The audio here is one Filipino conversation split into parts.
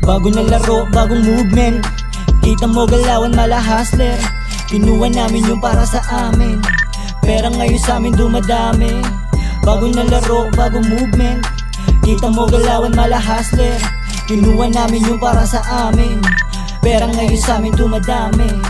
Bago na laro, bagong movement. Kita mo galawan mala hustler. Kinuha namin yung para sa amin. Pera ngayon sa amin dumadami. Bago na laro, bagong movement. Kita mo galawan mala hustler. Kinuha namin yung para sa amin. Pera ngayon sa amin dumadami.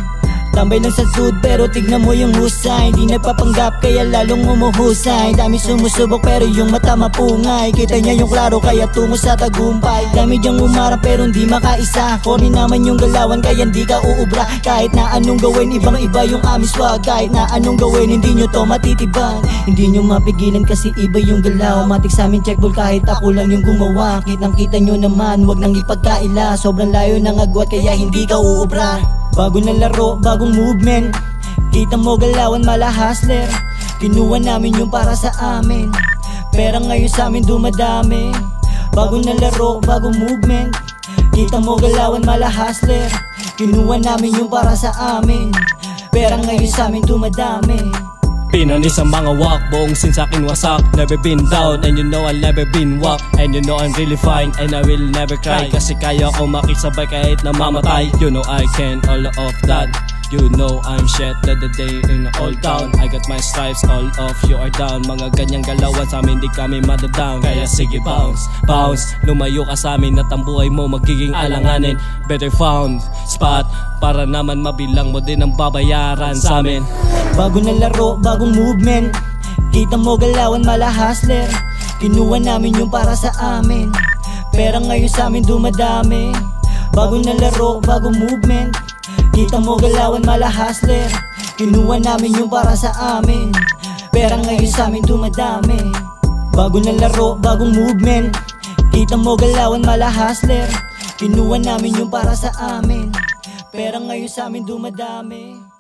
Tambay lang sa sud pero tignan mo yung husay. Di nagpapanggap kaya lalong umuhusay. Dami sumusubok pero yung mata mapungay. Kita niya yung klaro kaya tungo sa tagumpay. Dami diyang umarap pero hindi makaisa. Corny naman yung galawan kaya hindi ka uubra. Kahit na anong gawin ibang iba yung aming swag. Kahit na anong gawin hindi nyo to matitibang. Hindi nyo mapigilan kasi iba yung galaw. Matik sa amin checkball kahit ako lang yung gumawa. Kitang kita nyo naman wag nang ipagkaila. Sobrang layo ng agwat kaya hindi ka uubra. Bago na laro, bagong movement. Kita mo galawan mala hustler. Kinuha namin yung para sa amin. Pera ngayon sa amin dumadami. Bago na laro, bagong movement. Kita mo galawan mala hustler. Kinuha namin yung para sa amin. Pera ngayon sa amin dumadami. Pinanis ang mga walk, buong sin sa'kin wasak. Never been down and you know I'll never been walk. And you know I'm really fine and I will never cry. Kasi kaya ko makisabay kahit namamatay. You know I can all of that. You know I'm shit the day in the old town. I got my stripes, all of you are down. Mga ganyang galawan sa amin di kami madadown. Kaya sige bounce, bounce. Lumayo ka sa amin at ang buhay mo magiging alanganin. Better found spot para naman mabilang mo din ang babayaran sa amin. Bago na laro, bagong movement. Kita mo galawan mala hustler. Kinuha namin yung para sa amin. Pera ngayon sa amin dumadami. Bago na laro, bagong movement. Kita mo galawan mala hustler. Kinuha namin yung para sa amin. Pera ngayon sa amin dumadami. Bago na laro, bagong movement. Kita mo galawan mala hustler. Kinuha namin yung para sa amin. Pera ngayon sa amin dumadami.